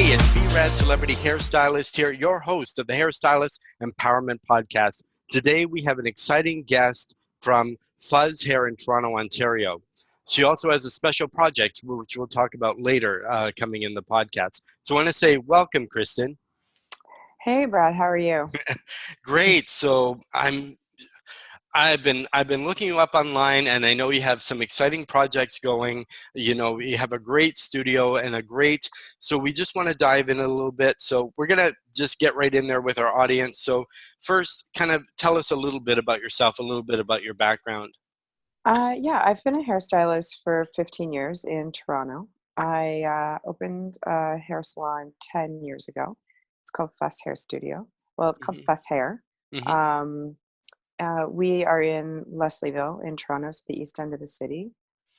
Hey, it's B-Rad Celebrity Hairstylist here, your host of the Hairstylist Empowerment Podcast. Today we have an exciting guest from Fuzz Hair in Toronto, Ontario. She also has a special project, which we'll talk about later, coming in the podcast. So I want to say welcome, Kristin. Hey, Brad, how are you? Great. So I've been looking you up online, and I know you have some exciting projects going. You know, you have a great studio and so we just want to dive in a little bit. So we're going to just get right in there with our audience. So first, kind of tell us a little bit about yourself, a little bit about your background. Yeah, I've been a hairstylist for 15 years in Toronto. I opened a hair salon 10 years ago. It's called Fuss Hair Studio. Well, it's called Mm-hmm. Fuss Hair. Mm-hmm. We are in Leslieville in Toronto, so the east end of the city.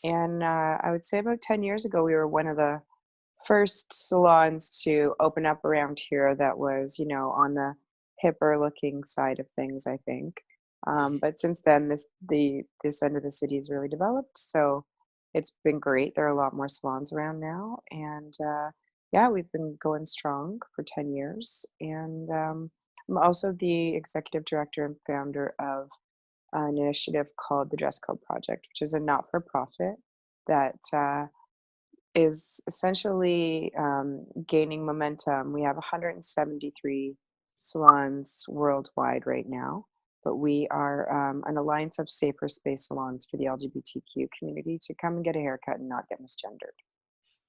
And I would say about 10 years ago, we were one of the first salons to open up around here that was, on the hipper looking side of things, I think. But since then, this end of the city has really developed. So it's been great. There are a lot more salons around now. And yeah, we've been going strong for 10 years. And I'm also the executive director and founder of an initiative called the Dress Code Project, which is a not-for-profit that is essentially gaining momentum. We have 173 salons worldwide right now, but we are an alliance of safer space salons for the LGBTQ community to come and get a haircut and not get misgendered.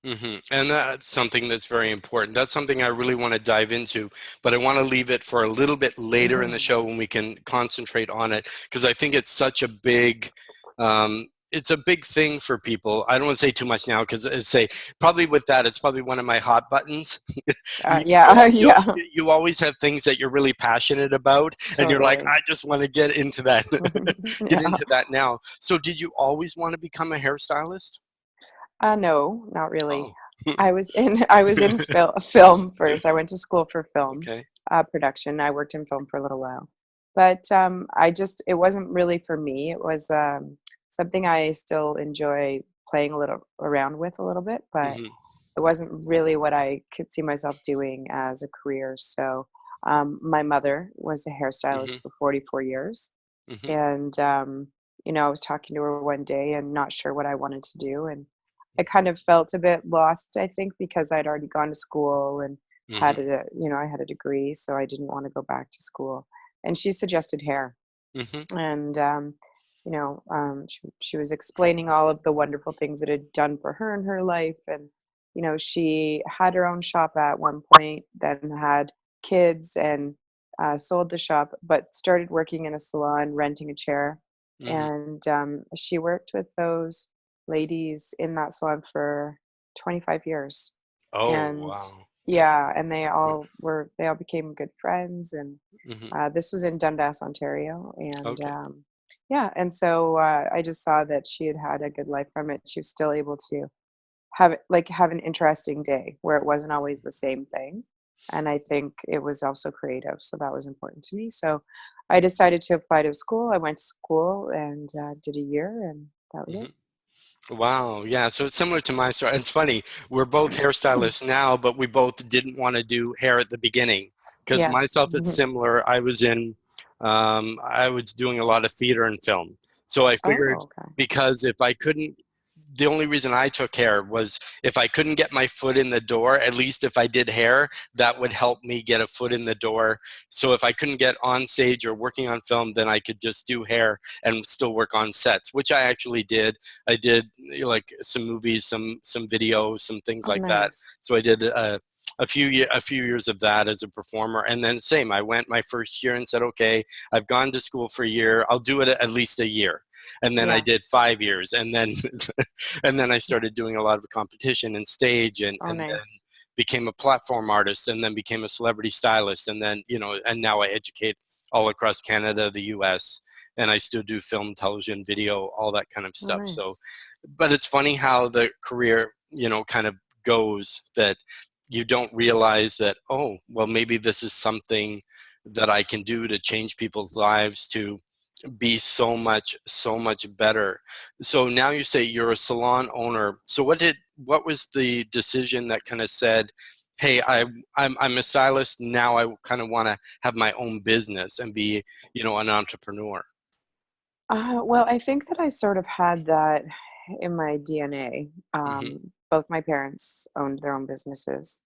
Mm-hmm. And that's something that's very important. That's something I really want to dive into, but I want to leave it for a little bit later in the show when we can concentrate on it, because I think it's such a big, it's a big thing for people. I don't want to say too much now, because probably with that, it's probably one of my hot buttons. Yeah. You always have things that you're really passionate about, and you're like, I just want to get into that, into that now. So did you always want to become a hairstylist? No, not really. Oh. I was in film first. I went to school for film Okay. production. I worked in film for a little while, but it wasn't really for me. It was something I still enjoy playing a little around with a little bit, but Mm-hmm. it wasn't really what I could see myself doing as a career. So my mother was a hairstylist Mm-hmm. for 44 years, Mm-hmm. and I was talking to her one day and not sure what I wanted to do, and I kind of felt a bit lost, I think, because I'd already gone to school and Mm-hmm. I had a degree, so I didn't want to go back to school. And she suggested hair. Mm-hmm. And, she was explaining all of the wonderful things it had done for her in her life. And, she had her own shop at one point, then had kids and sold the shop, but started working in a salon, renting a chair. Mm-hmm. And she worked with those ladies in that salon for 25 years. Oh, And wow. yeah, and they all became good friends. And Mm-hmm. this was in Dundas, Ontario. And Okay. yeah, and so I just saw that she had had a good life from it. She was still able to have an interesting day where it wasn't always the same thing. And I think it was also creative. So that was important to me. So I decided to apply to school. I went to school and did a year, and that was it. Mm-hmm. Wow. Yeah. So it's similar to my story. It's funny. We're both hairstylists now, but we both didn't want to do hair at the beginning. Because Yes. myself, it's similar. I was doing a lot of theater and film. So I figured, Oh, okay. because if I couldn't, the only reason I took hair was if I couldn't get my foot in the door, at least if I did hair, that would help me get a foot in the door. So if I couldn't get on stage or working on film, then I could just do hair and still work on sets, which I actually did. I did like some movies, some videos, some things Oh, like that. nice. So I did a few years of that as a performer, and then same. I went my first year and said, okay, I've gone to school for a year. I'll do it at least a year, and then I Yeah. did 5 years, and then and then I started doing a lot of competition and stage, and Oh, then nice. became a platform artist, and then became a celebrity stylist, and then and now I educate all across Canada, the U.S., and I still do film, television, video, all that kind of Oh, stuff. So, nice. but it's funny how the career, kind of goes, that you don't realize that, oh, well, maybe this is something that I can do to change people's lives, to be so much better. So now you say you're a salon owner. So what was the decision that kind of said, hey, I'm a stylist now. I kind of want to have my own business and be, an entrepreneur. Well, I think that I sort of had that in my DNA. Hmm. Both my parents owned their own businesses,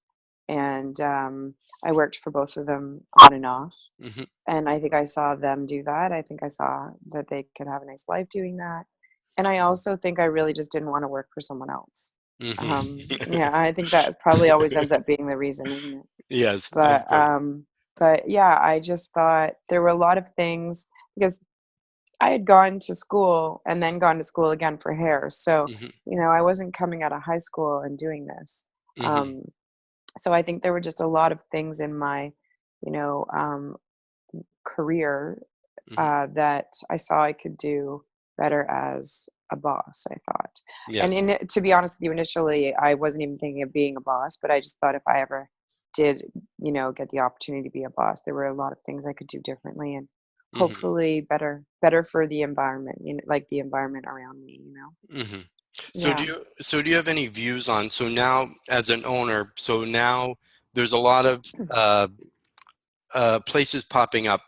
and I worked for both of them on and off. Hmm. And I think I saw them do that. I think I saw that they could have a nice life doing that. And I also think I really just didn't want to work for someone else. Hmm. Yeah, I think that probably always ends up being the reason, isn't it? Yes, of But course. yeah, I just thought there were a lot of things because I had gone to school and then gone to school again for hair. So, Hmm. I wasn't coming out of high school and doing this. Hmm. Um, so I think there were just a lot of things in my, you know, career Hmm. that I saw I could do better as a boss, I thought. And Yes. to be honest with you, initially, I wasn't even thinking of being a boss, but I just thought if I ever did, get the opportunity to be a boss, there were a lot of things I could do differently and Hmm. hopefully better for the environment, like the environment around me. Hmm. Yeah. So do you have any views on, so now as an owner, so now there's a lot of places popping up.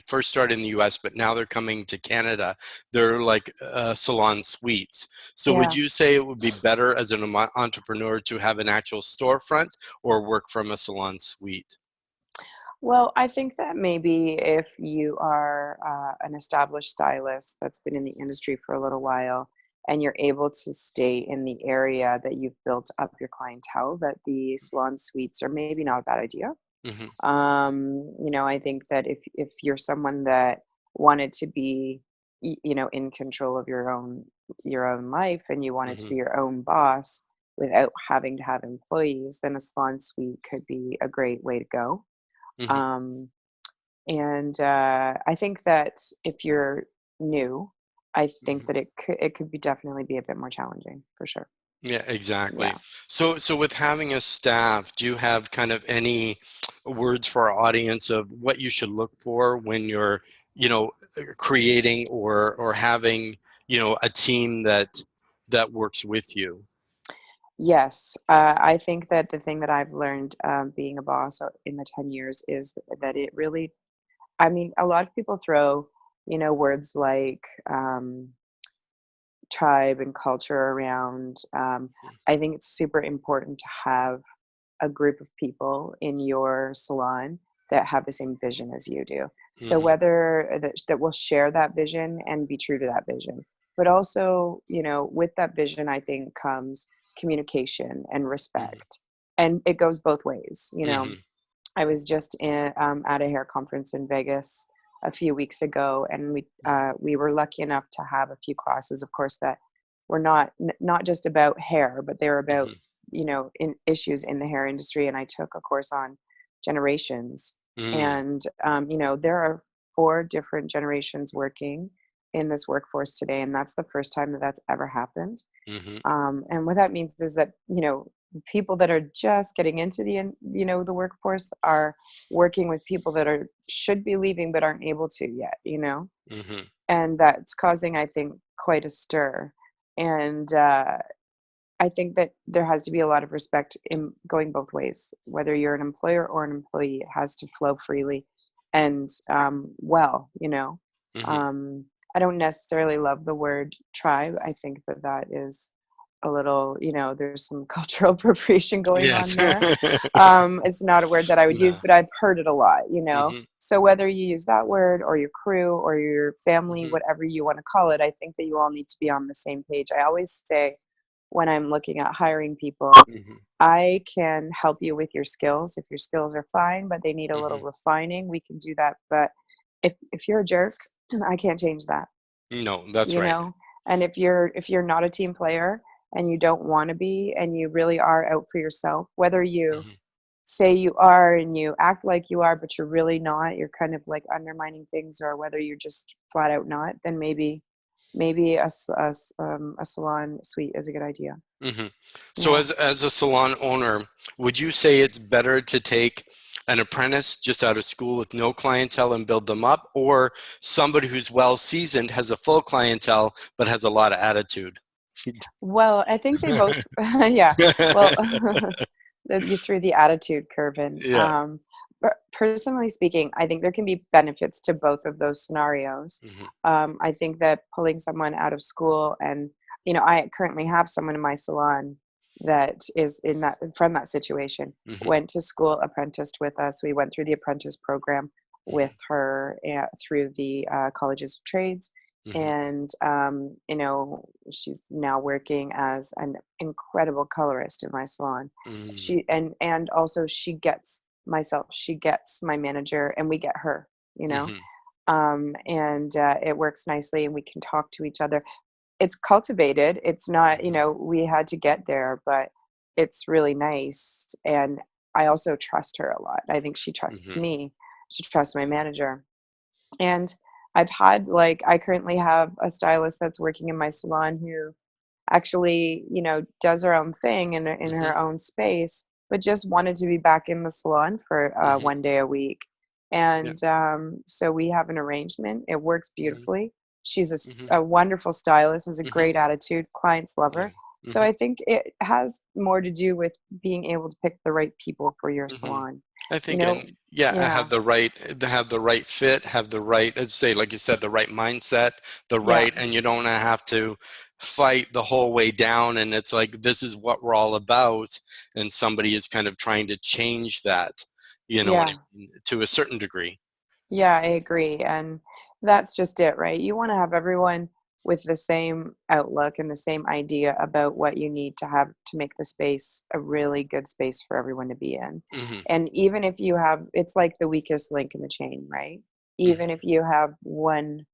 First started in the US, but now they're coming to Canada. They're like salon suites. So would Yeah. you say it would be better as an entrepreneur to have an actual storefront or work from a salon suite? Well, I think that maybe if you are an established stylist that's been in the industry for a little while and you're able to stay in the area that you've built up your clientele, that the salon suites are maybe not a bad idea. Hmm. I think that if you're someone that wanted to be, in control of your own life and you wanted to Hmm. be your own boss without having to have employees, then a salon suite could be a great way to go. Hmm. Um, and I think that if you're new, I think Hmm. that it could be definitely be a bit more challenging for sure. Yeah, exactly. Yeah. So with having a staff, do you have kind of any words for our audience of what you should look for when you're, creating or having, a team that works with you? Yes, I think that the thing that I've learned being a boss in the 10 years is that it really, I mean, a lot of people throw, words like tribe and culture around. I think it's super important to have a group of people in your salon that have the same vision as you do. So Hmm. whether that will share that vision and be true to that vision, but also, with that vision, I think comes communication and Hmm. respect, and it goes both ways. Hmm. I was just at a hair conference in Vegas a few weeks ago, and we were lucky enough to have a few classes, of course, that were not just about hair, but they were about Hmm. in issues in the hair industry. And I took a course on generations, Hmm. and there are four different generations working in this workforce today, and that's the first time that that's ever happened. Hmm. And what that means is that, people that are just getting into the workforce are working with people that should be leaving but aren't able to yet. Hmm. And that's causing, I think, quite a stir. And I think that there has to be a lot of respect in going both ways. Whether you're an employer or an employee, it has to flow freely and well. Hmm. Um, I don't necessarily love the word tribe. I think that that is a little, there's some cultural appropriation going on Yes. there. It's not a word that I would use, No. but I've heard it a lot. Hmm. So whether you use that word or your crew or your family, Hmm. whatever you want to call it, I think that you all need to be on the same page. I always say, when I'm looking at hiring people, Hmm. I can help you with your skills. If your skills are fine, but they need a little Hmm. refining, we can do that. But if you're a jerk, I can't change that, No, that's you right. know? And if you're not a team player and you don't want to be and you really are out for yourself, whether you Hmm. say you are and you act like you are, but you're really not, you're kind of like undermining things, or whether you're just flat out not, then maybe a salon suite is a good idea. Hmm. So Yeah. as a salon owner, would you say it's better to take an apprentice just out of school with no clientele and build them up, or somebody who's well seasoned, has a full clientele, but has a lot of attitude? Well, I think they both yeah. Well, You threw the attitude curve in. Yeah. But personally speaking, I think there can be benefits to both of those scenarios. Hmm. I think that pulling someone out of school, and I currently have someone in my salon that is in that from that situation. Hmm. Went to school, apprenticed with us. We went through the apprentice program with her through the colleges of trades, Hmm. and she's now working as an incredible colorist in my salon. Hmm. And also she gets my manager, and we get her, Hmm. and it works nicely, and we can talk to each other. It's cultivated. It's not, we had to get there, but it's really nice. And I also trust her a lot. I think she trusts Hmm. me. She trusts my manager. And I currently have a stylist that's working in my salon who actually, does her own thing in Hmm. her own space, but just wanted to be back in the salon for Hmm. 1 day a week. Yeah. And so we have an arrangement. It works Hmm. beautifully. She's Hmm. a wonderful stylist, has a Hmm. great attitude. Clients love Yeah. her. So Hmm. I think it has more to do with being able to pick the right people for your Hmm. salon. I You think, and know, yeah, I yeah, have the right fit, have the right, let's say, like you said, the right mindset, yeah, and you don't have to fight the whole way down. And it's like, this is what we're all about. And somebody is kind of trying to change that, what I yeah. mean, to a certain degree. Yeah, I agree. And that's just it, right? You want to have everyone with the same outlook and the same idea about what you need to have to make the space a really good space for everyone to be in. Hmm. And even if you have, it's like the weakest link in the chain, right? Even Hmm. if you have one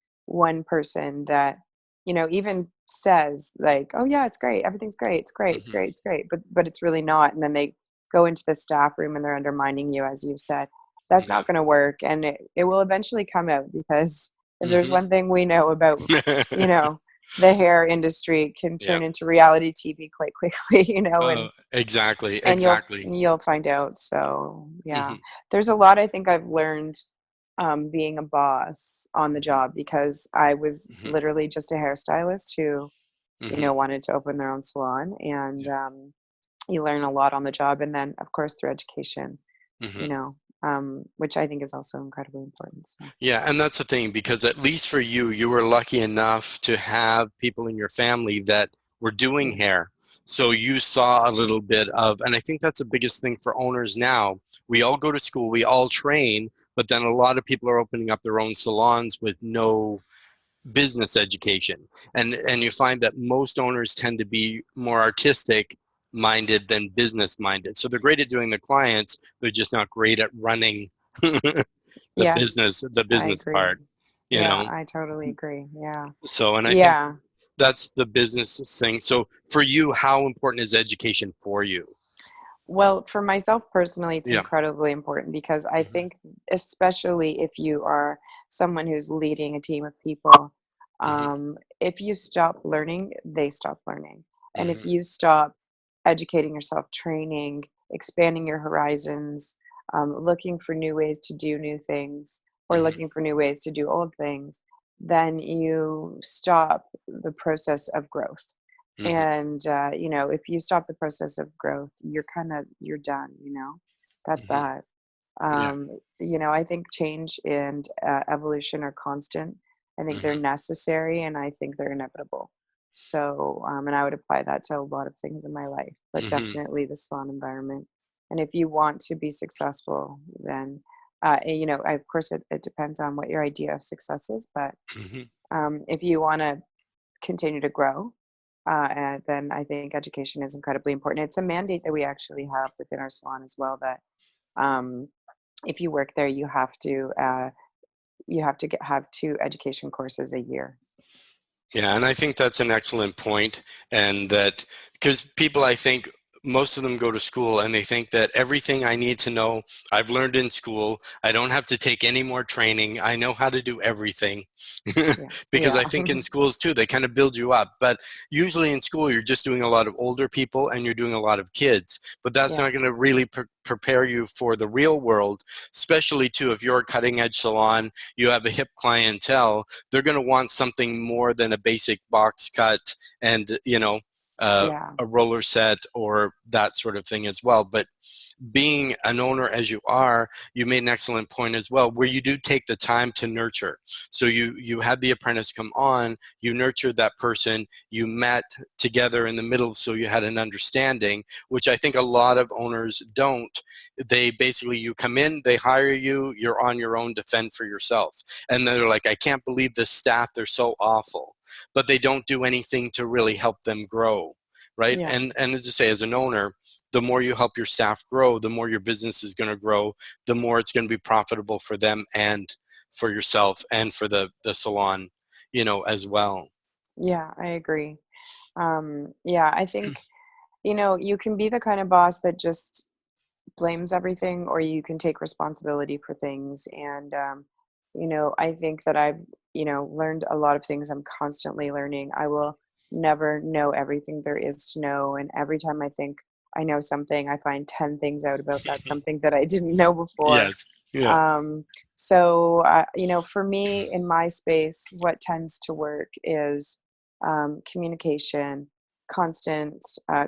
person that, even says like, "Oh yeah, it's great. Everything's great. It's great. It's Hmm. great. It's great." But it's really not. And then they go into the staff room and they're undermining you, as you said. That's Yeah. not gonna work, and it will eventually come out, because if there's Hmm. one thing we know about, you know, the hair industry can Yeah. turn into reality TV quite quickly, Oh, exactly, and exactly. you'll find out. So, yeah. Hmm. There's a lot I think I've learned, being a boss on the Hmm. job, because I was Hmm. literally just a hairstylist who, Hmm. wanted to open their own salon, and, Yeah. you learn a lot on the job, and then, of course, through education, Hmm. you know, which I think is also incredibly important. So, Yeah, and that's the thing, because at least for you, you were lucky enough to have people in your family that were doing yeah, hair. So you saw a little bit of, and I think that's the biggest thing for owners now. We all go to school, we all train, but then a lot of people are opening up their own salons with no business education. And you find that most owners tend to be more artistic minded than business minded. So they're great at doing the clients, they're just not great at running yes, the I business agree. part, you Yeah, know. I totally agree. Yeah, So, and I think yeah. that's the business thing. So for you, how important is education for you? Well, for myself personally, it's Yeah. incredibly important, because I Hmm. think, especially if you are someone who's leading a team of people, Hmm. if you stop learning, they stop learning. And if Hmm. you stop educating yourself, training, expanding your horizons, looking for new ways to do new things, or Hmm. looking for new ways to do old things, then you stop the process of growth. Hmm. And if you stop the process of growth, you're done. That's Hmm. that. Yeah. I think change and evolution are constant. I think they're Hmm. necessary, and I think they're inevitable. So, and I would apply that to a lot of things in my life, but Hmm. definitely the salon environment. And if you want to be successful, then of course it depends on what your idea of success is, but Hmm. if you want to continue to grow, and then I think education is incredibly important. It's a mandate that we actually have within our salon as well, that um, if you work there, you have to have 2 education courses a year. Yeah, and I think that's an excellent point. And that, because people, I think, most of them go to school and they think that everything I need to know, I've learned in school. I don't have to take any more training. I know how to do everything. Yeah, Because yeah, I think in schools too, they kind of build you up. But usually in school, you're just doing a lot of older people and you're doing a lot of kids. But that's yeah, not going to really prepare you for the real world, especially too if you're a cutting edge salon, you have a hip clientele, they're going to want something more than a basic box cut and Yeah. a roller set or that sort of thing as well. But being an owner as you are, you made an excellent point as well, where you do take the time to nurture. So you had the apprentice come on, you nurtured that person, you met together in the middle, so you had an understanding, which I think a lot of owners don't. They basically, you come in, they hire you, you're on your own to fend for yourself. And they're like, I can't believe this staff, they're so awful. But they don't do anything to really help them grow, right? Yeah. And as I say, as an owner, the more you help your staff grow, the more your business is going to grow, the more it's going to be profitable for them and for yourself and for the salon, as well. Yeah, I agree. Yeah, I think, you can be the kind of boss that just blames everything, or you can take responsibility for things. And, I think that I've, learned a lot of things. I'm constantly learning. I will never know everything there is to know. And every time I think I know something, I find 10 things out about that something that I didn't know before. Yes. Yeah. Um, for me in my space, what tends to work is communication,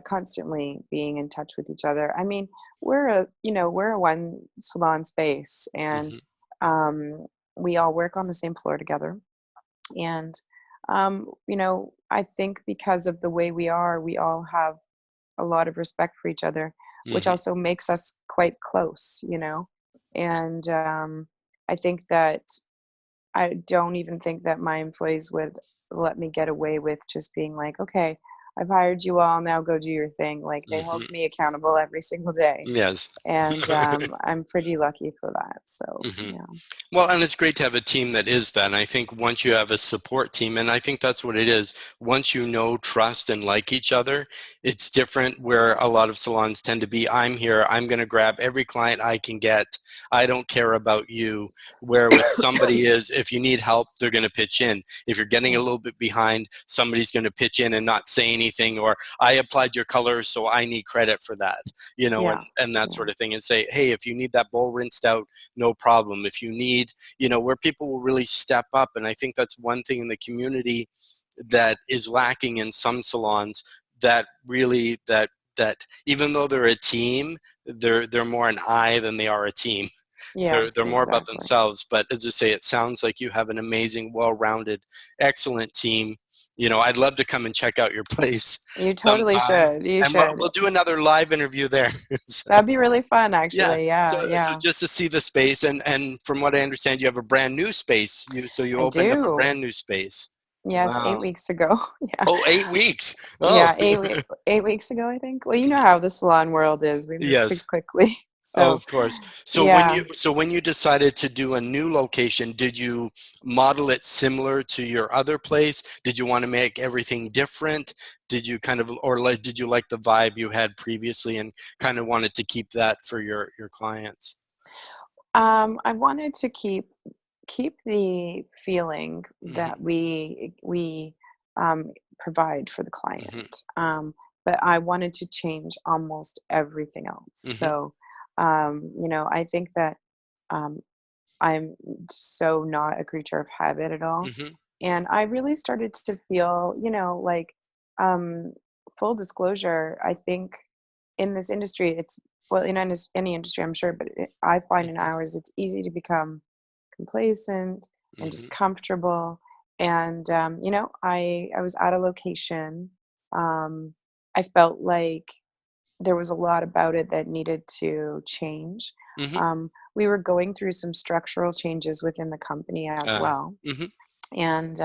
constantly being in touch with each other. I mean, we're a one salon space, and Hmm. um, we all work on the same floor together. And I think because of the way we all have a lot of respect for each other, which Hmm. also makes us quite close. And I think that I don't even think that my employees would let me get away with just being like, okay, I've hired you all, now go do your thing. Like, they hold Hmm. me accountable every single day. Yes. And I'm pretty lucky for that. So, Hmm. yeah. Well, and it's great to have a team that is that. And I think once you have a support team, and I think that's what it is, once you know, trust, and like each other, it's different where a lot of salons tend to be, I'm here, I'm going to grab every client I can get. I don't care about you. Where with somebody is, if you need help, they're going to pitch in. If you're getting a Yeah. little bit behind, somebody's going to pitch in and not say anything, or I applied your colors, so I need credit for that, Yeah. and that Yeah. sort of thing. And say, hey, if you need that bowl rinsed out, no problem. If you need, where people will really step up. And I think that's one thing in the community that is lacking in some salons, that really, that even though they're a team, they're more an I than they are a team. They're Yes, more about exactly. themselves. But as I say, it sounds like you have an amazing, well-rounded, excellent team. I'd love to come and check out your place You totally sometime, should. You and we'll, should. we'll do another live interview there. So, That'd be really fun, yeah. actually. So Yeah. so Yeah. just to see the space, and from what I understand, you have a brand new space. You I opened up a do. brand new space. Yes, Wow. 8 weeks ago. Yeah. Oh, 8 weeks. Oh, Yeah, 8 weeks ago, I think. Well, you know how the salon world is. We move pretty yes. quickly. Oh, So, of course. So yeah. when you decided to do a new location, did you model it similar to your other place? Did you want to make everything different? Did you kind of, or like, did you like the vibe you had previously and kind of wanted to keep that for your clients? I wanted to keep the feeling Hmm. that we provide for the client, Hmm. but I wanted to change almost everything else. Hmm. So, I think that um, I'm so not a creature of habit at all, Hmm. and I really started to feel, like, um, full disclosure. I think in this industry, it's well, in any industry, I'm sure, but I find in ours, it's easy to become complacent and just Hmm. comfortable. And I was at a location. Um, I felt like there was a lot about it that needed to change. Hmm. We were going through some structural changes within the company as Uh, well, hmm. and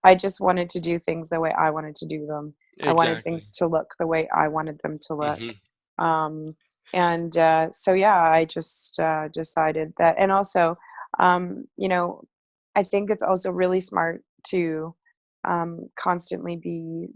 I just wanted to do things the way I wanted to do them. I wanted Exactly. things to look the way I wanted them to look. Hmm. Um, and so, yeah, I just decided that. And also, I think it's also really smart to constantly be,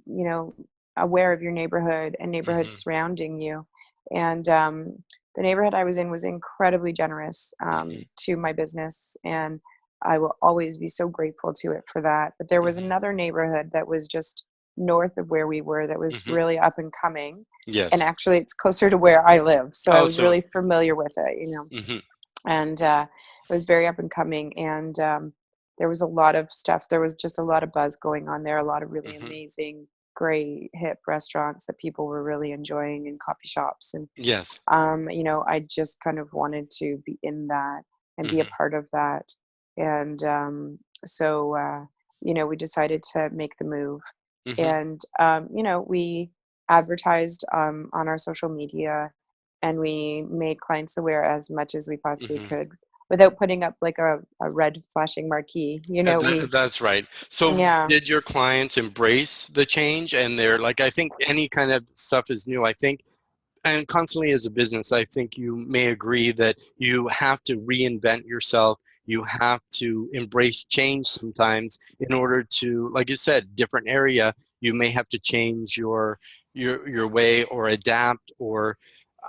aware of your neighborhood and neighborhoods Hmm. surrounding you. And the neighborhood I was in was incredibly generous Hmm. to my business, and I will always be so grateful to it for that. But there was Hmm. another neighborhood that was just north of where we were that was Hmm. really up and coming, and Yes. actually it's closer to where I live, so I Oh, was so. really familiar with it. Hmm. And it was very up and coming, and there was a lot of stuff. There was just a lot of buzz going on there, a lot of really Hmm. amazing great hip restaurants that people were really enjoying, and coffee shops. And Yes. I just kind of wanted to be in that and be a Mhm. part of that. And we decided to make the move. Mhm. And we advertised on our social media, and we made clients aware as much as we possibly Mhm. could without putting up like a red flashing marquee. That's right. So Yeah, did your clients embrace the change? And they're like, I think any kind of stuff is new. I think, and constantly as a business, I think you may agree that you have to reinvent yourself. You have to embrace change sometimes in order to, like you said, different area, you may have to change your way or adapt. Or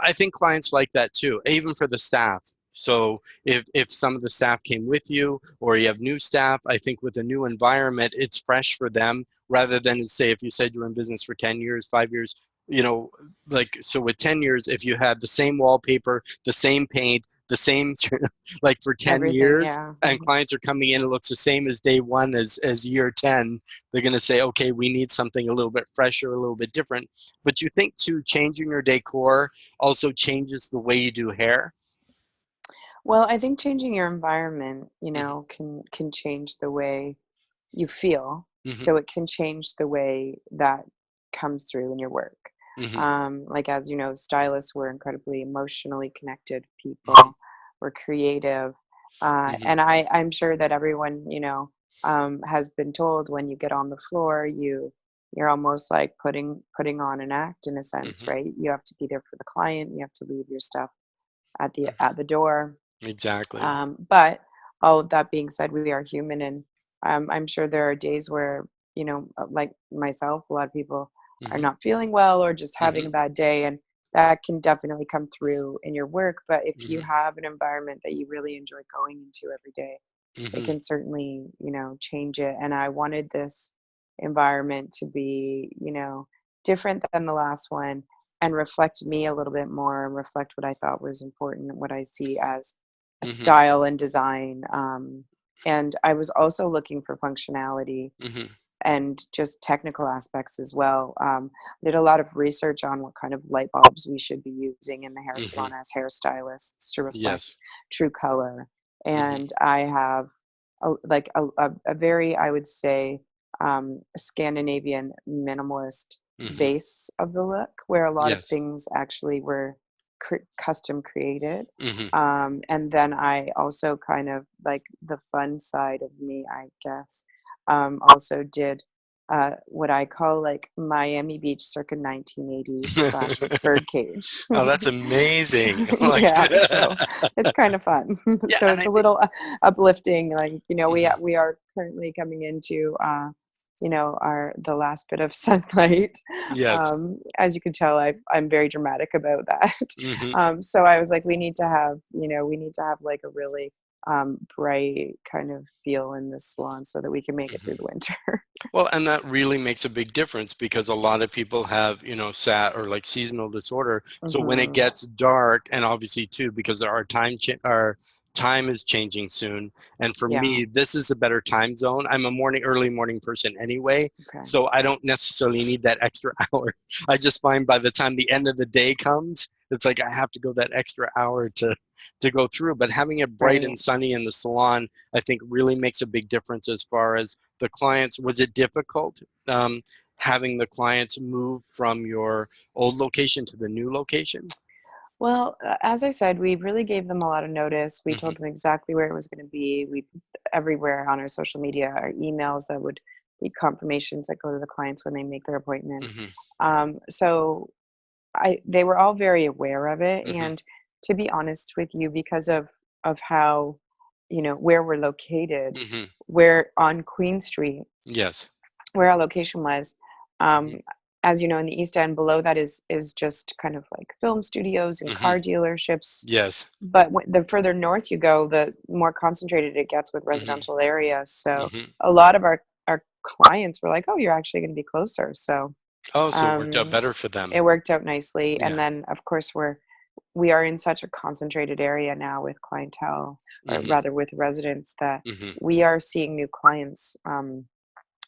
I think clients like that too, even for the staff. So if some of the staff came with you or you have new staff, I think with a new environment, it's fresh for them rather than say if you said you were in business for 10 years, 5 years, you know, like so with 10 years, if you had the same wallpaper, the same paint, the same like for 10 everything. years, Yeah. and clients are coming in, it looks the same as day one as year 10, they're going to say, okay, we need something a little bit fresher, a little bit different. But you think too, changing your decor also changes the way you do hair? Well, I think changing your environment, Hmm. can change the way you feel. Hmm. So it can change the way that comes through in your work. Hmm. Like, as you know, stylists were incredibly emotionally connected Hmm. people. We're creative. Hmm. And I'm sure that everyone, has been told when you get on the floor, you're almost like putting on an act in a sense, Hmm. right? You have to be there for the client. You have to leave your stuff at Hmm. the door. Exactly. But all of that being said, we are human, and I'm sure there are days where, like myself, a lot of people are Hmm. not feeling well or just having Hmm. a bad day, and that can definitely come through in your work. But if you Hmm. have an environment that you really enjoy going into every day, it Hmm. can certainly, change it. And I wanted this environment to be, different than the last one, and reflect me a little bit more, and reflect what I thought was important, and what I see as a Hmm. style and design. And I was also looking for functionality Hmm. and just technical aspects as well. Did a lot of research on what kind of light bulbs we should be using in the hair Hmm. salon as hairstylists to Yes. reflect true color. Hmm. And I have a very, I would say, Scandinavian minimalist Hmm. base of the look, where a lot of Yes. things actually were custom created. Hmm. And then I also kind of like the fun side of me, I guess, also did what I call like Miami Beach circa 1980s slash birdcage. Oh, that's amazing. Like, Yeah, so it's kind of fun. yeah, So and it's I a think, little uplifting. Like, mhm, we are currently coming into our the last bit of sunlight. yes, As you can tell, I'm very dramatic about that. hmm, So I was like, we need to have like a really bright kind of feel in this salon so that we can make it through hmm. the winter. Well, and that really makes a big difference because a lot of people have, sat or like seasonal disorder. So when it Hmm. gets dark, and obviously too, because our time is changing soon. And for Yeah. me, this is a better time zone. I'm a early morning person anyway, Okay. so I don't necessarily need that extra hour. I just find by the time the end of the day comes, it's like I have to go that extra hour to go through. But having it bright and Right. sunny in the salon, I think really makes a big difference as far as the clients. Was it difficult having the clients move from your old location to the new location? Well, as I said, we really gave them a lot of notice. We Hmm. told them exactly where it was going to be. We everywhere on our social media, our emails that would be confirmations that go to the clients when they make their appointments. Hmm. So they were all very aware of it. Hmm. And to be honest with you, because of how, where we're located, Hmm. we're on Queen Street, Yes. where our location was. Hmm. Um, as you know, in the East End, below that is just kind of like film studios and Hmm. car dealerships. Yes. But the further north you go, the more concentrated it gets with Hmm. residential areas. So Hmm. a lot of our clients were like, "Oh, you're actually going to be closer." So Oh, so it worked out um, better for them. it worked out nicely. And Yeah. then, of course, we are in such a concentrated area now with clientele, or Hmm. rather with residents, that Hmm. we are seeing new clients.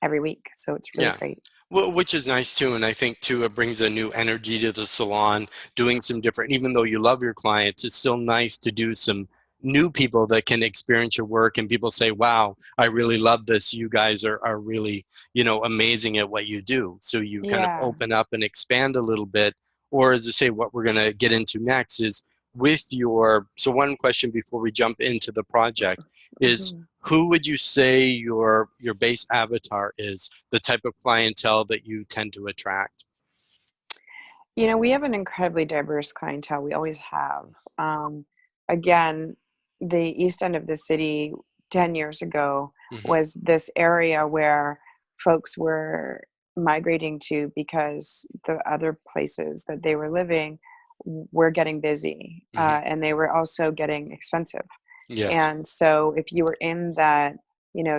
every week. So it's really Yeah. great. Well, which is nice too, and I think too it brings a new energy to the salon. Doing some different, even though you love your clients, it's still nice to do some new people that can experience your work, and people say, "Wow, I really love this. You guys are really, amazing at what you do." So you kind of Yeah. open up and expand a little bit. Or as I say, what we're gonna get into next is with your. So one question before we jump into the project is, Hmm. who would you say your base avatar is, the type of clientele that you tend to attract? We have an incredibly diverse clientele. We always have. Um, Again, the east end of the city 10 years ago Hmm. was this area where folks were migrating to because the other places that they were living were getting busy, Hmm. and they were also getting expensive. Yes. And so if you were in that,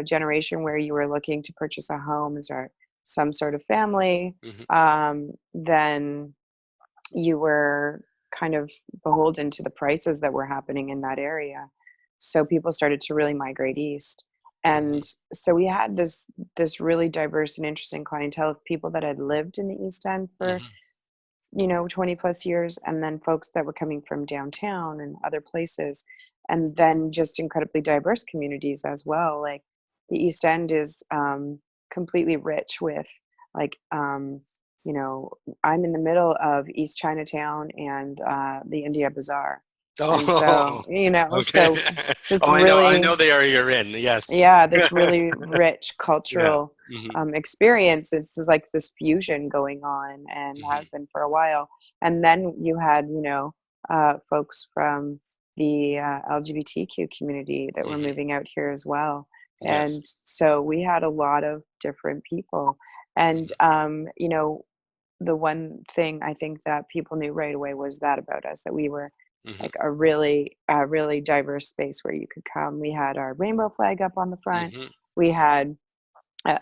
generation where you were looking to purchase a home as or some sort of family, Hmm. then you were kind of beholden to the prices that were happening in that area. So people started to really migrate east. Hmm. And so we had this really diverse and interesting clientele of people that had lived in the East End for, Hmm. 20 plus years, and then folks that were coming from downtown and other places, and then just incredibly diverse communities as well. Like the East End is completely rich with, like, you know I'm in the middle of East Chinatown and the India Bazaar, and Oh, so okay. this Oh, I know really, the area you're in. Yes. yeah, this really rich Yeah. cultural Hmm. experience. It's just like this fusion going on and has Hmm. been for a while. And then you had, folks from the LGBTQ community that were Hmm. moving out here as well. Yes. And so we had a lot of different people. And, Hmm. the one thing I think that people knew right away was that about us, that we were Hmm. like a really diverse space where you could come. We had our rainbow flag up on the front. Hmm. We had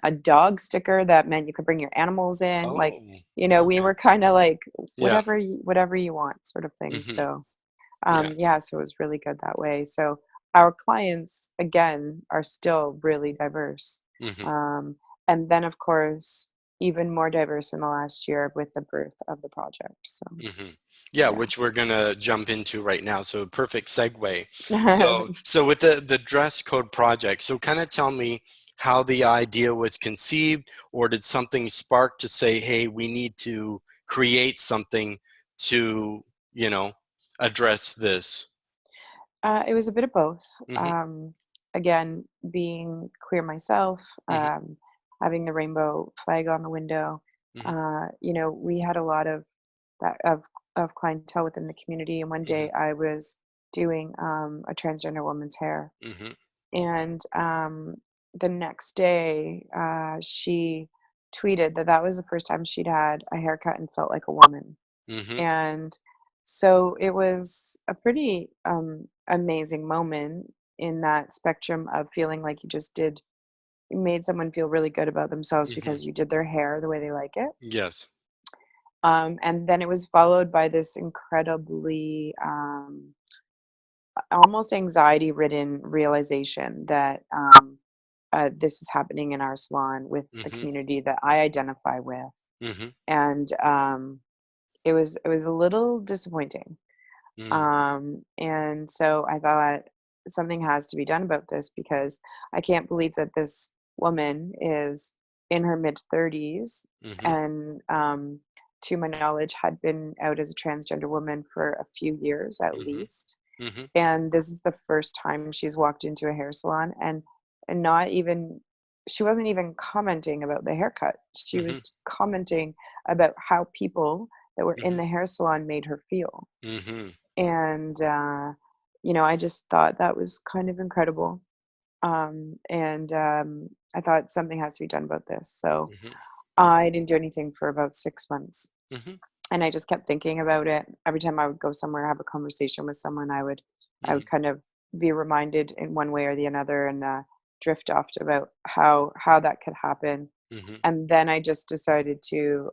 a dog sticker that meant you could bring your animals in. Like, Oh, we okay. were kind of like Yeah. whatever you want sort of thing. Hmm. So, Yeah. yeah, so it was really good that way. So our clients again are still really diverse. Hmm. Um, and then of course even more diverse in the last year with the birth of the project. So, Hmm. Yeah, yeah. which we're gonna jump into right now. So perfect segue. So with the dress code project, so kind of tell me how the idea was conceived, or did something spark to say, hey, we need to create something to, you know, address this? It was a bit of both. Hmm. Again, being queer myself, Hmm. having the rainbow flag on the window, Hmm. we had a lot of that of clientele within the community. And one Hmm. day I was doing a transgender woman's hair, Hmm. and the next day she tweeted that that was the first time she'd had a haircut and felt like a woman. Hmm. And so it was a pretty amazing moment in that spectrum of feeling like you made someone feel really good about themselves Hmm. because you did their hair the way they like it. Yes. And then it was followed by this incredibly almost anxiety ridden realization that this is happening in our salon with a Hmm. community that I identify with. Hmm. And it was a little disappointing. And so I thought something has to be done about this because I can't believe that this woman is in her mid 30s Hmm. and, to my knowledge, had been out as a transgender woman for a few years at Hmm. least. Hmm. And this is the first time she's walked into a hair salon, and not even she wasn't even commenting about the haircut. She Hmm. was commenting about how people that were in Hmm. the hair salon made her feel. Hmm. And I just thought that was kind of incredible. And I thought something has to be done about this. So Hmm. I didn't do anything for about 6 months, Hmm. and I just kept thinking about it. Every time I would go somewhere, have a conversation with someone, I would Hmm. kind of be reminded in one way or the other, and drift off about how that could happen. Hmm. And then I just decided to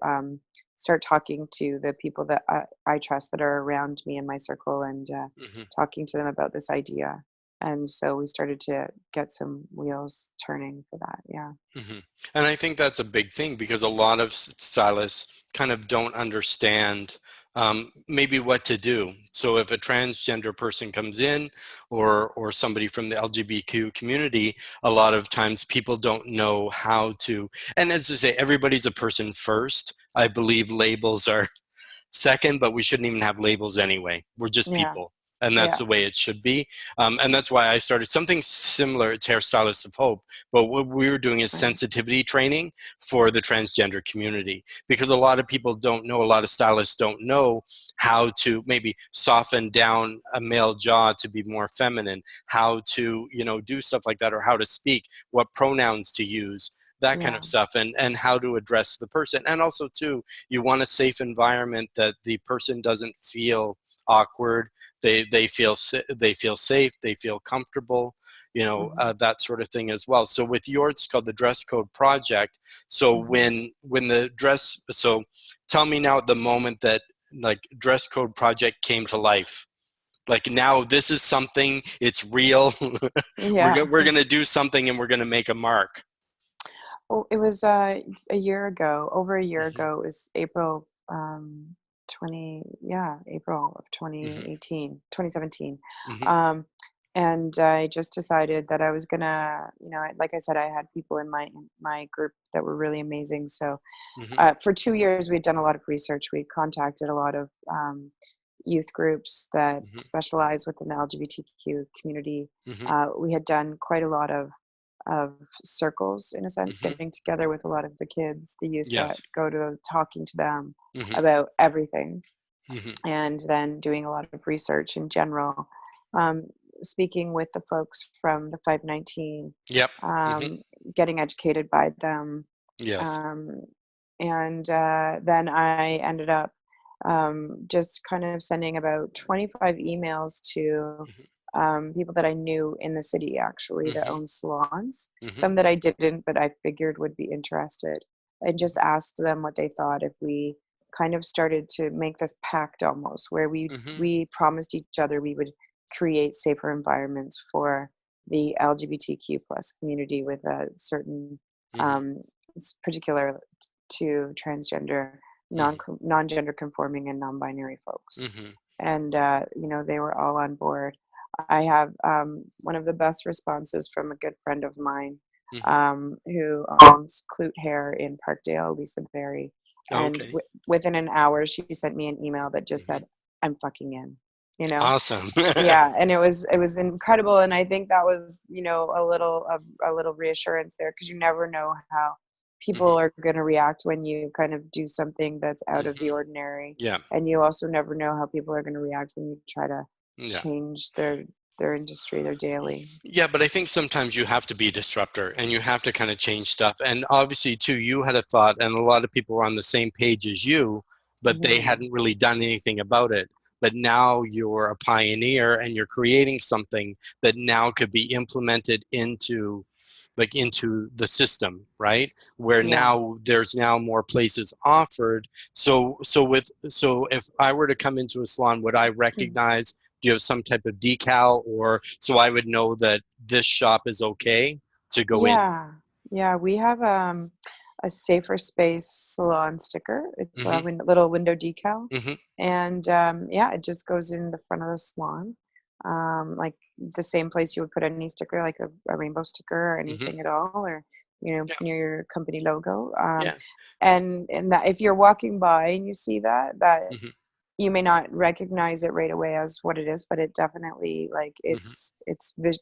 start talking to the people that I trust that are around me in my circle, and Hmm. talking to them about this idea. and so we started to get some wheels turning for that. Yeah. Hmm. And I think that's a big thing because a lot of stylists kind of don't understand maybe what to do. So if a transgender person comes in, or somebody from the LGBTQ community, a lot of times people don't know how to. And as I say, everybody's a person first. I believe labels are second, but we shouldn't even have labels anyway. We're just Yeah. people. And that's Yeah. the way it should be. And that's why I started something similar. It's Hairstylist of Hope. But what we were doing is Right. sensitivity training for the transgender community. Because a lot of people don't know, a lot of stylists don't know how to maybe soften down a male jaw to be more feminine, how to, do stuff like that, or how to speak, what pronouns to use, that kind Yeah. of stuff, and how to address the person. And also, too, you want a safe environment that the person doesn't feel awkward. They feel safe. They feel comfortable. Hmm. That sort of thing as well. So with yours, it's called the Dress Code Project. So Hmm. when the dress, so tell me now the moment that like Dress Code Project came to life. Like now, this is something. It's real. Yeah. We're gonna do something, and we're gonna make a mark. Well, it was a year ago, over a year Hmm. ago. It was April 20, April of Hmm. 2018, 2017. Hmm. Um, and I just decided that I was gonna, like I said, I had people in my group that were really amazing. So Hmm. for 2 years, we'd done a lot of research. We contacted a lot of youth groups that Hmm. specialize within the LGBTQ community. Hmm. We had done quite a lot of circles, in a sense, Hmm. getting together with a lot of the kids, the youth that Yes. go to those, talking to them Hmm. about everything, Hmm. and then doing a lot of research in general. Um, Speaking with the folks from the 519, Yep. Hmm. um, getting educated by them, Yes. um, and then I ended up just kind of sending about 25 emails to people that I knew in the city, actually, that Hmm. own salons. Hmm. Some that I didn't, but I figured would be interested, and just asked them what they thought if we kind of started to make this pact, almost, where we Hmm. we promised each other we would create safer environments for the LGBTQ plus community, with a certain Hmm. um, particular to transgender, Hmm. non-gender conforming, and non-binary folks. Hmm. And they were all on board. I have one of the best responses from a good friend of mine, Hmm. who owns Clute Hair in Parkdale, Lisa Berry. And Okay. within an hour, she sent me an email that just Hmm. said, "I'm fucking in." You know, Awesome. yeah, and it was incredible, and I think that was, a little reassurance there, because you never know how Hmm. people are going to react when you kind of do something that's out of the Hmm. ordinary, Yeah. and you also never know how people are going to react when you try to Yeah. change their industry, their daily. Yeah, but I think sometimes you have to be a disruptor and you have to kind of change stuff. And obviously, too, you had a thought, and a lot of people were on the same page as you, but they Hmm. hadn't really done anything about it. But now you're a pioneer and you're creating something that now could be implemented into the system, right? Where Yeah. now there's now more places offered. So if I were to come into a salon, would I recognize, do you have some type of decal, or so I would know that this shop is okay to go in? Yeah, yeah, we have a safer space salon sticker. It's a Hmm. little window decal, Hmm. and yeah, it just goes in the front of the salon, like the same place you would put any sticker, like a rainbow sticker or Hmm. anything at all, or Yeah. near your company logo. Yeah. And that if you're walking by and you see that Hmm. you may not recognize it right away as what it is, but it definitely, like, Hmm.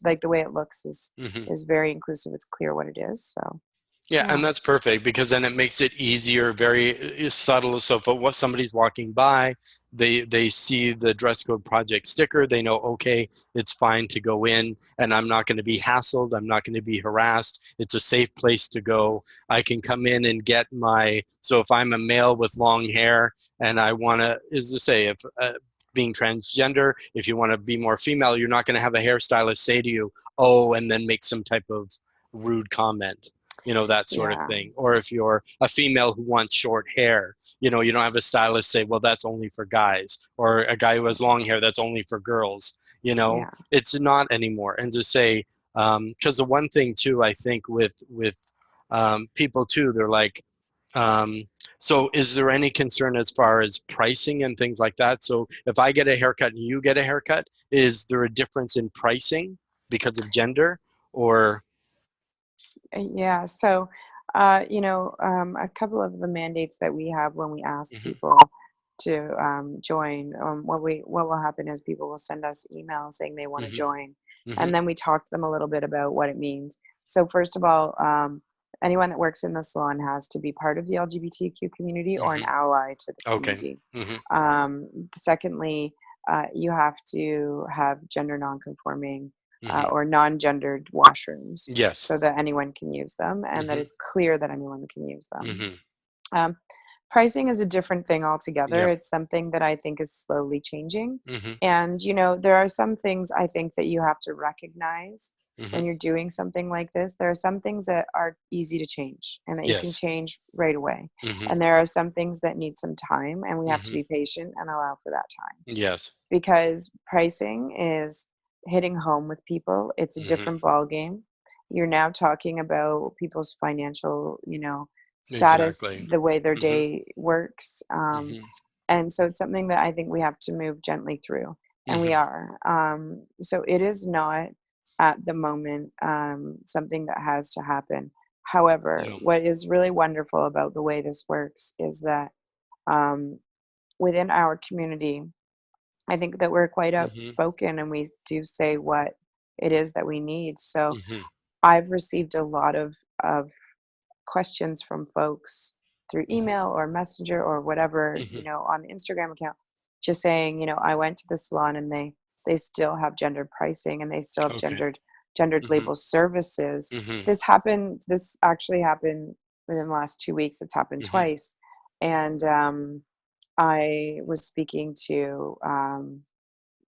like, the way it looks is Hmm. is very inclusive. It's clear what it is. So Yeah, yeah. and that's perfect because then it makes it easier, very subtle. So if what somebody's walking by, they see the dress code project sticker, they know, okay, it's fine to go in, and I'm not going to be hassled, I'm not going to be harassed. It's a safe place to go. I can come in and get my. So if I'm a male with long hair and I want to, is to say, if being transgender, if you want to be more female, you're not going to have a hairstylist say to you, oh, and then make some type of rude comment, that sort of Yeah. thing. Or if you're a female who wants short hair, you don't have a stylist say, well, that's only for guys, or a guy who has long hair, that's only for girls. Yeah. It's not anymore. And to say, because the one thing too, I think with people too, they're like, um, so is there any concern as far as pricing and things like that? So if I get a haircut and you get a haircut, is there a difference in pricing because of gender, or? Yeah. So, a couple of the mandates that we have when we ask Hmm. people to join, what will happen is people will send us emails saying they want to Hmm. join, Hmm. and then we talk to them a little bit about what it means. So, first of all, anyone that works in the salon has to be part of the LGBTQ community or an Hmm. ally to the Okay. community. Hmm. Secondly, you have to have gender nonconforming Hmm. or non-gendered washrooms Yes. so that anyone can use them and that Hmm. it's clear that anyone can use them. Hmm. Um, Pricing is a different thing altogether. Yeah. It's something that I think is slowly changing. Hmm. And, there are some things I think that you have to recognize Hmm. when you're doing something like this. There are some things that are easy to change and that you can Yes. change right away. Hmm. And there are some things that need some time, and we have to Hmm. be patient and allow for that time Yes. because pricing is hitting home with people. It's a Hmm. different ball game. You're now talking about people's financial, status, Exactly. the way their Hmm. day works. Hmm. And so it's something that I think we have to move gently through, and we Hmm. are. So it is not at the moment something that has to happen. However, No. what is really wonderful about the way this works is that um, within our community, I think that we're quite Hmm. outspoken and we do say what it is that we need. So Hmm. I've received a lot of questions from folks through Hmm. email or messenger or whatever, Hmm. on the Instagram account, just saying, I went to the salon and they still have gendered pricing and they still have Okay. gendered Hmm. label services. Hmm. This actually happened within the last 2 weeks. It's happened Hmm. twice. And I was speaking to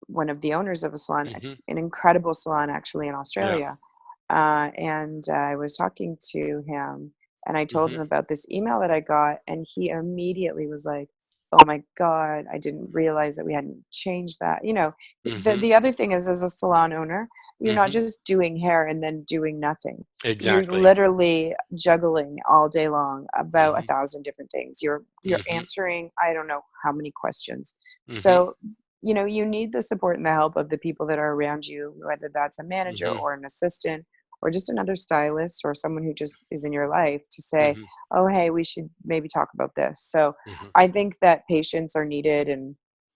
one of the owners of a salon, Hmm. an incredible salon actually in Yeah. Australia. And I was talking to him and I told him Hmm. about this email that I got, and he immediately was like, "Oh my God, I didn't realize that we hadn't changed that." Hmm. The other thing is, as a salon owner, you're not Hmm. just doing hair and then doing nothing. You're Exactly. literally juggling all day long about a Hmm. thousand different things. You're Hmm. answering I don't know how many questions. Hmm. So you need the support and the help of the people that are around you, whether that's a manager Hmm. or an assistant or just another stylist or someone who just is in your life to say, Hmm. oh, hey, we should maybe talk about this. So Hmm. I think that patience are needed and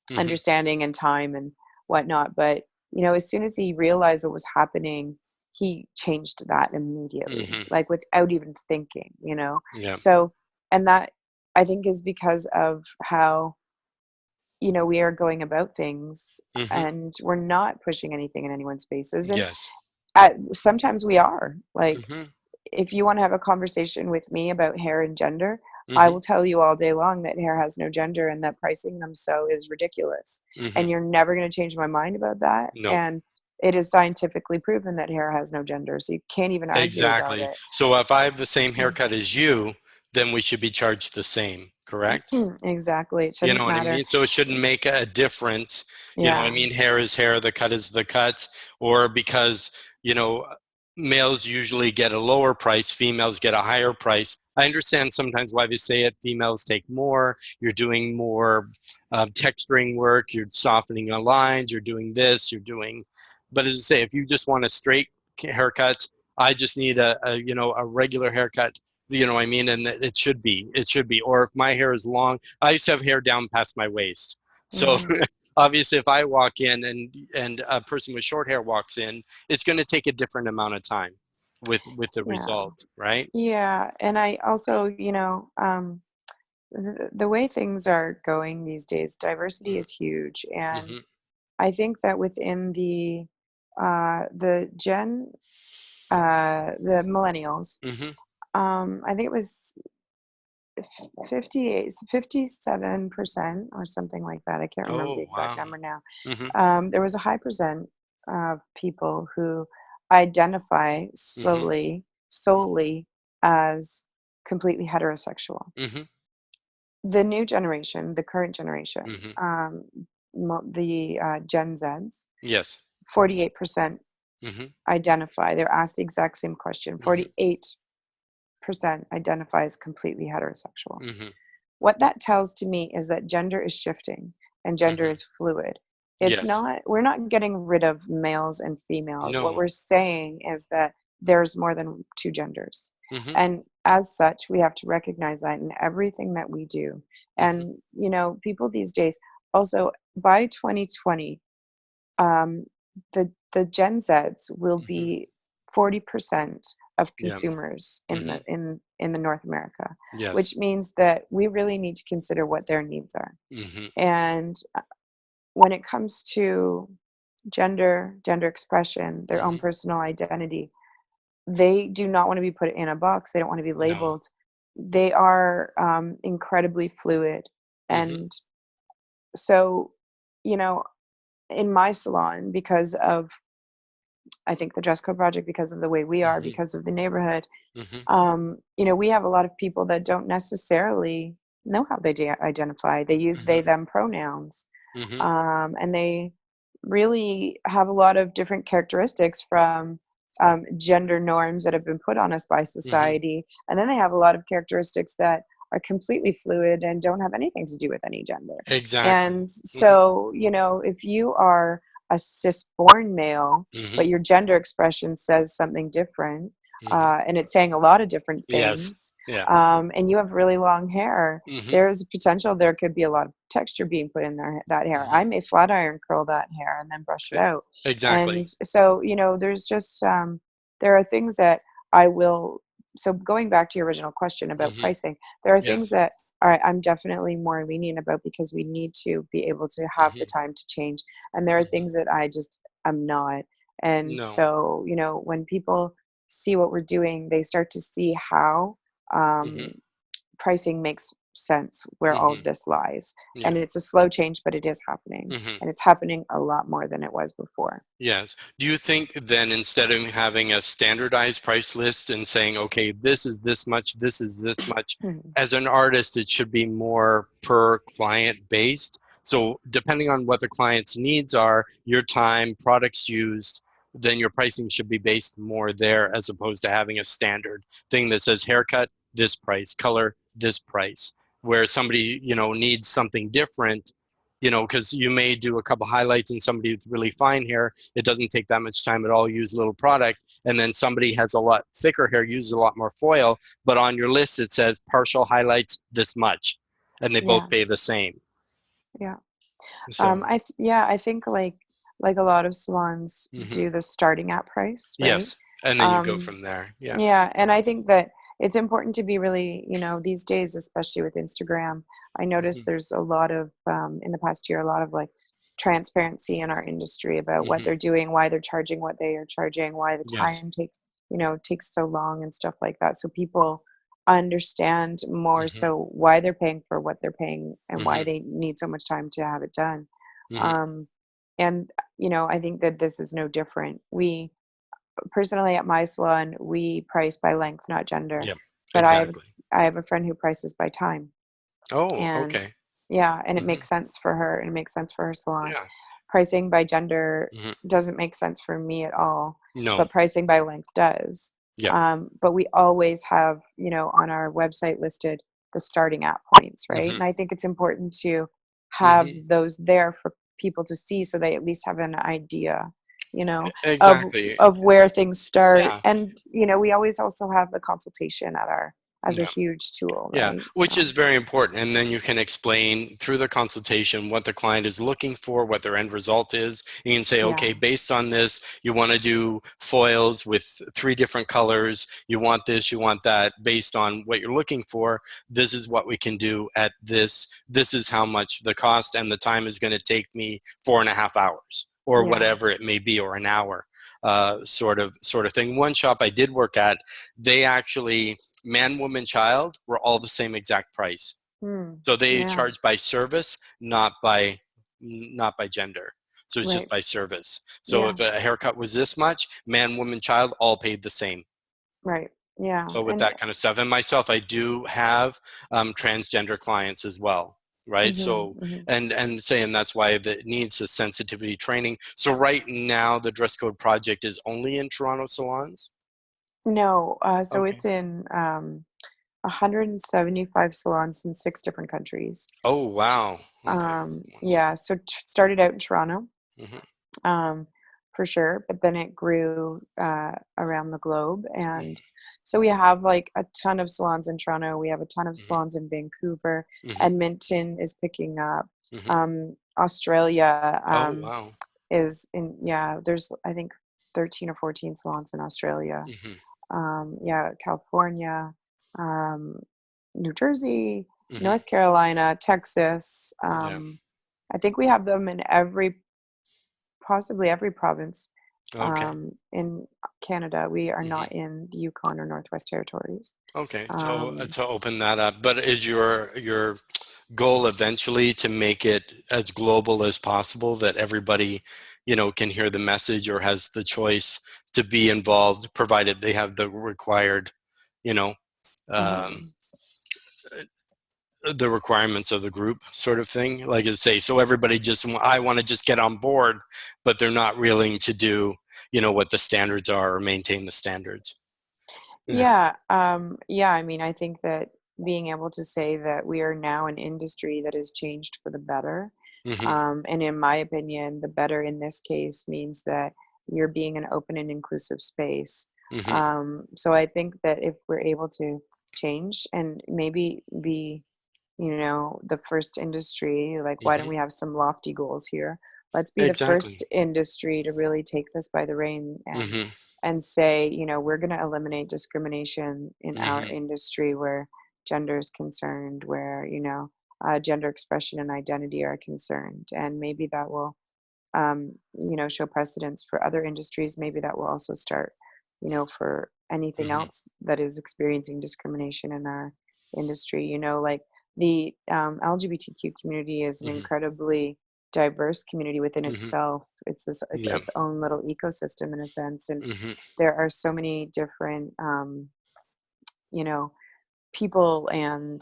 Hmm. understanding and time and whatnot. But, as soon as he realized what was happening, he changed that immediately, Hmm. like without even thinking. Yeah. So, and that I think is because of how we are going about things Hmm. and we're not pushing anything in anyone's faces. And Yes. sometimes we are. Like, Hmm. if you want to have a conversation with me about hair and gender, I Hmm. will tell you all day long that hair has no gender and that pricing them so is ridiculous. Hmm. And you're never going to change my mind about that. No. And it is scientifically proven that hair has no gender. So you can't even argue about Exactly. it. So if I have the same haircut as you, then we should be charged the same, correct? Exactly. It You know shouldn't what I matter. mean? So it shouldn't make a difference. You know what I Yeah. mean? Hair is hair, the cut is the cut. Or because, males usually get a lower price, females get a higher price. I understand sometimes why they say it. Females take more. You're doing more texturing work. You're softening the lines. You're doing this. But as I say, if you just want a straight haircut, I just need a regular haircut. You know what I mean? And it should be. Or if my hair is long, I used to have hair down past my waist. So Hmm. obviously, if I walk in and a person with short hair walks in, it's going to take a different amount of time with the Yeah. result, right? Yeah. And I also, the way things are going these days, diversity is huge. Mm-hmm. And I think that within the millennials, Mm-hmm. I think it was 57% or something like that. I can't remember the Oh, exact wow. number now. Mm-hmm. There was a high percent of people who identify Mm-hmm. solely as completely heterosexual. Mm-hmm. The new generation, the current generation, Mm-hmm. Gen Zs, Yes. 48% Mm-hmm. identify. They're asked the exact same question. Mm-hmm. 48% identify as completely heterosexual. Mm-hmm. What that tells to me is that gender is shifting and gender Mm-hmm. is fluid. Yes. We're not getting rid of males and females. What No. we're saying is that there's more than two genders. Mm-hmm. And as such, we have to recognize that in everything that we do. Mm-hmm. And, people these days, also by 2020, um, the Gen Zs will Mm-hmm. be 40% of Yeah. consumers Mm-hmm. in the North America, Yes. which means that we really need to consider what their needs are. Mm-hmm. And when it comes to gender expression, their own Mm-hmm. personal identity, they do not want to be put in a box. They don't want to be No. labeled. They are incredibly fluid. Mm-hmm. And so, you know, in my salon, because of, I think, the dress code project, because of the way we are, Mm-hmm. because of the neighborhood, Mm-hmm. we have a lot of people that don't necessarily know how they identify. They use Mm-hmm. they them pronouns, Mm-hmm. and they really have a lot of different characteristics from gender norms that have been put on us by Mm-hmm. society, and then they have a lot of characteristics that are completely fluid and don't have anything to do with any gender. Exactly. And Mm-hmm. so, if you are a cis-born male, Mm-hmm. but your gender expression says something different, Mm-hmm. and it's saying a lot of different Yes. things, Yeah. and you have really long hair, Mm-hmm. there's a potential there could be a lot of texture being put in that hair. Mm-hmm. I may flat iron curl that hair and then brush it out. Exactly. And so, there's just there are things that I will. So going back to your original question about Mm-hmm. pricing, there are things Yes. that all right, I'm definitely more lenient about because we need to be able to have the Mm-hmm. time to change. And there are Mm-hmm. things that I just am not. And No. so, when people see what we're doing, they start to see how Mm-hmm. um, pricing makes sense where all Mm-hmm. of this lies. Yeah. And it's a slow change, but it is happening. Mm-hmm. And it's happening a lot more than it was before. Yes. Do you think then instead of having a standardized price list and saying, okay, this is this much, this is this much, Mhm. as an artist, it should be more per client based? So depending on what the client's needs are, your time, products used, then your pricing should be based more there as opposed to having a standard thing that says haircut, this price, color, this price, where somebody, needs something different, because you may do a couple highlights and somebody with really fine hair, it doesn't take that much time at all, use a little product, and then somebody has a lot thicker hair, uses a lot more foil, but on your list it says partial highlights this much, and they both Yeah, pay the same. yeah. So, I think like a lot of salons mhm. do the starting at price, right? Yes, and then you go Um, from there. Yeah. Yeah, and I think that it's important to be really, these days, especially with Instagram, I noticed Hmm. there's a lot of, in the past year, a lot of like transparency in our industry about what Hmm. they're doing, why they're charging what they are charging, why the Yes. time takes so long and stuff like that. So people understand more Hmm. so why they're paying for what they're paying and why Hmm. they need so much time to have it done. Hmm. Um, and, I think that this is no different. We, personally at my salon, we price by length, not gender. Yep. But Exactly. I have a friend who prices by time. Oh, And okay. yeah, and it Hmm. makes sense for her and it makes sense for her salon. Yeah. Pricing by gender Hmm. doesn't make sense for me at all, No. but pricing by length does. Yep. But we always have, on our website listed the starting at points, right? Hmm. And I think it's important to have Hmm. those there for people to see so they at least have an idea, you know, of Exactly. of where things start. Yeah. And, we always also have the consultation as a Yeah. huge tool, Yeah, right? which is So very important. And then you can explain through the consultation what the client is looking for, what their end result is. You can say, yeah, okay, based on this, you want to do foils with 3 different colors. You want this, you want that. Based on what you're looking for, this is what we can do at this. This is how much the cost and the time is going to take me 4.5 hours or yeah. whatever it may be, or an hour, sort of thing. One shop I did work at, they actually, man, woman, child were all the same exact price. Mm, So they yeah, charge by service, not by gender. So it's just right. by service. So Yeah, if a haircut was this much, man, woman, child all paid the same. right. Yeah. So with And that kind of stuff, and myself, I do have transgender clients as well. right? Mhm, So, mhm. and saying that's why it needs a sensitivity training. So right now, the dress code project is only in Toronto salons? No, so Okay. it's in 175 salons in 6 different countries. Oh, wow. Okay. Yeah, so started out in Toronto, Mhm, um, for sure, but then it grew around the globe. And so we have like a ton of salons in Toronto. We have a ton of mhm, salons in Vancouver. mhm, Edmonton is picking up. mhm. Australia Oh, wow. is in, yeah, there's I think 13 or 14 salons in Australia. Mhm, Yeah, California, um, New Jersey, mhm. North Carolina, Texas. Yeah. I think we have them in possibly every province Okay. in Canada. We are Mhm. not in the Yukon or Northwest Territories. Okay. So Um, to open that up, but is your goal eventually to make it as global as possible that everybody, can hear the message or has the choice to be involved, provided they have the required, you know, um, mhm. the requirements of the group sort of thing? Like I say, so everybody I want to just get on board, but they're not willing to do, what the standards are or maintain the standards. Yeah. Yeah, I mean, I think that being able to say that we are now an industry that has changed for the better, Hmm. and in my opinion, the better in this case means that you're being an open and inclusive space. Hmm. So I think that if we're able to change and maybe be, the first industry, like, why don't Hmm. we have some lofty goals here? Let's be the Exactly. first industry to really take this by the rein Hmm. and say, we're going to eliminate discrimination in our Hmm. industry where gender is concerned, where, gender expression and identity are concerned. And maybe that will, show precedence for other industries. Maybe that will also start, for anything Hmm. else that is experiencing discrimination in our industry. Like the LGBTQ community is an Hmm. incredibly diverse community within Hmm. itself. It's Yeah. its own little ecosystem in a sense, and Hmm. there are so many different, you know, people and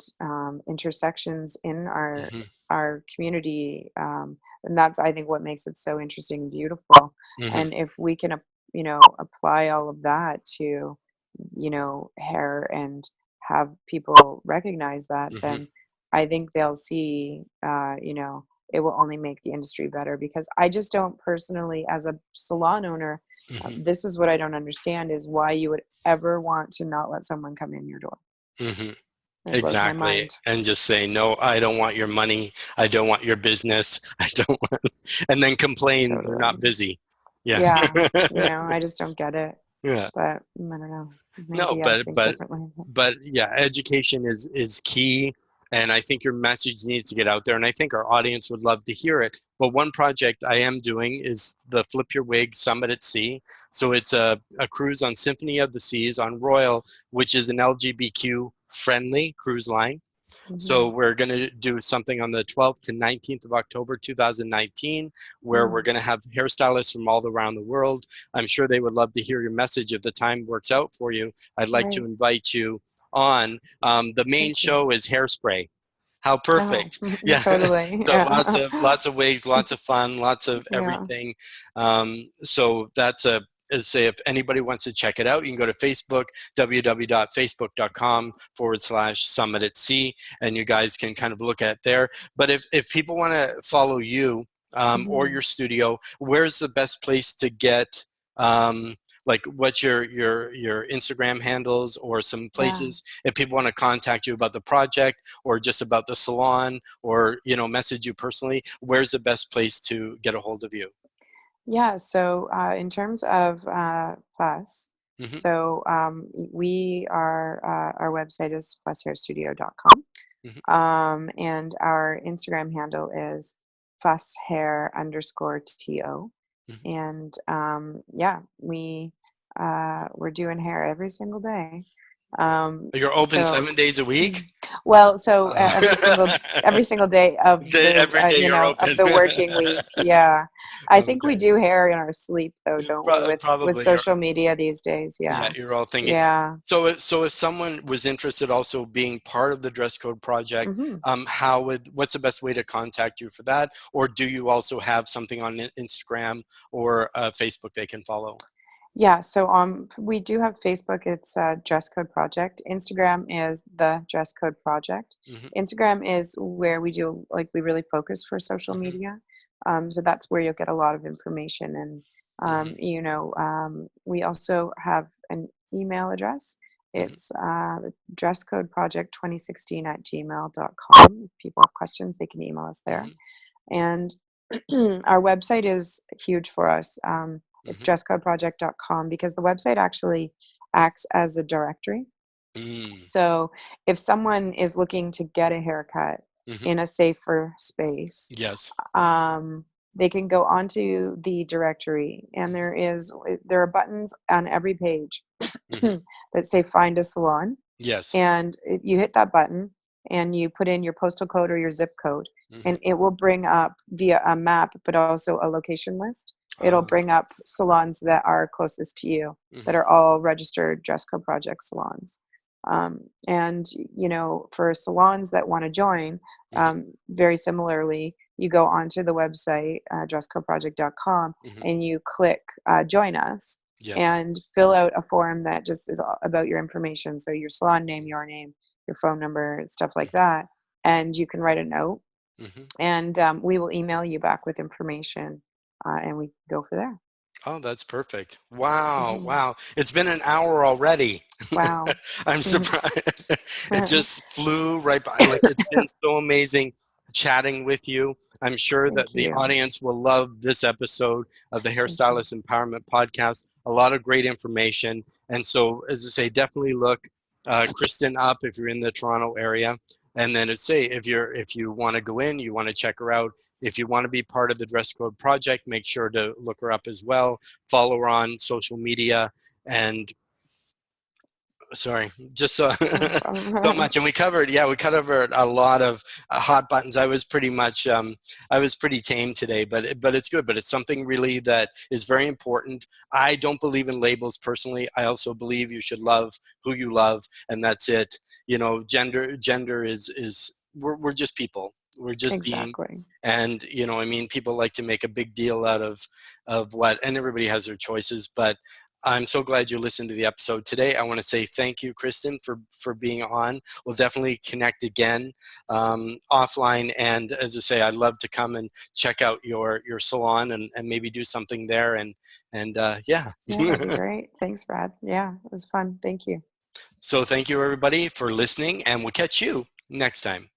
intersections in Hmm. our community, and that's, I think, what makes it so interesting and beautiful. Hmm. And if we can apply all of that to hair and have people recognize that, Hmm. then I think they'll see, it will only make the industry better. Because I just don't personally, as a salon owner, Hmm. this is what I don't understand, is why you would ever want to not let someone come in your door. Hmm. It blows my Exactly. mind. And just say, no, I don't want your money. I don't want your business. I don't want, and then complain they're not Totally. busy. Yeah. Yeah, I just don't get it. Yeah. But I don't know. No, Maybe I but think but differently. but yeah, education is key, and I think your message needs to get out there, and I think our audience would love to hear it. But one project I am doing is the Flip Your Wig Summit at Sea. So it's a cruise on Symphony of the Seas on Royal, which is an LGBTQ friendly cruise line. So Mhm. we're going to do something on the 12th to 19th of October 2019, where we're Mm, going to have hairstylists from all around the world. I'm sure they would love to hear your message if the time works out for you. I'd like to right. invite you on. The main Thank you. show is Hairspray. How Oh, perfect. Yeah. totally. So Yeah. lots of wigs, lots of fun, lots of Yeah. everything. So that's a as say if anybody wants to check it out, you can go to Facebook, www.facebook.com/summit at sea, and you guys can kind of look at there. But if people want to follow you or Mhm. your studio, where's the best place to get like what's your Instagram handles or some Yeah. places if people want to contact you about the project or just about the salon or message you personally, where's the best place to get a hold of you? Yeah, so in terms of Fuss, Hmm. so our website is fusshairstudio.com. Hmm. And our Instagram handle is fusshair_to. Hmm. And yeah, we're doing hair every single day. You're open So 7 days a week. well, so uh, every single day of the Every day you're of open. the working week. Yeah. I think we Okay. do hair in our sleep, though, don't we? With Probably. social media these days, Yeah, yeah, you're all thinking. yeah. So if someone was interested also being part of the dress code project, Hmm. what's the best way to contact you for that? Or do you also have something on Instagram or Facebook they can follow? Yeah, so we do have Facebook. It's Dress Code Project. Instagram is the Dress Code Project. Hmm. Instagram is where we do like we really focus for social Hmm. media. So that's where you'll get a lot of information. And Hmm. we also have an email address. Hmm. It's dresscodeproject2016 at gmail.com. If people have questions, they can email us there. Hmm. And our website is huge for us. It's Hmm. dresscodeproject.com because the website actually acts as a directory. Mm. So if someone is looking to get a haircut Hmm. in a safer space, Yes. um, they can go onto the directory, and Hmm. there are buttons on every page Hmm. that say "Find a Salon." Yes. And if you hit that button and you put in your postal code or your zip code, Hmm. and it will bring up via a map, but also a location list. It'll bring up salons that are closest to you, that Hmm. are all registered Dress Code Project salons. And for salons that want to join, Hmm. very similarly, you go onto the website, dresscodeproject.com, Hmm. and you click join us Yes. and fill out a form that just is about your information. So your salon name, your name, your phone number, stuff like Hmm. that. And you can write a note, Hmm. and we will email you back with information, and we go for there. Oh, that's perfect. Wow, Hmm. wow. It's been an hour already. Wow. I'm Thank surprised. It just flew right by. Like, it's been so amazing chatting with you. I'm sure that the you. audience will love this episode of the Thank you. Hairstylist Empowerment Podcast. A lot of great information. And so, as I say, definitely look Kristin up if you're in the Toronto area. And then it's say if you want to go in, you want to check her out. If you want to be part of the Dress Code Project, make sure to look her up as well. Follow her on social media, and sorry, just No so problem. much. And we covered a lot of hot buttons. I was pretty much I was pretty tame today, but it's good. But it's something really that is very important. I don't believe in labels personally. I also believe you should love who you love, and that's it. Gender is we're just people. We're just being. Exactly. And I mean, people like to make a big deal out of what, and everybody has their choices, but I'm so glad you listened to the episode today. I want to say thank you, Kristin, for being on. We'll definitely connect again offline. And as I say, I'd love to come and check out your salon and maybe do something there. And yeah. Yeah, that'd be great. Thanks, Brad. Yeah, it was fun. Thank you. So thank you, everybody, for listening, and we'll catch you next time.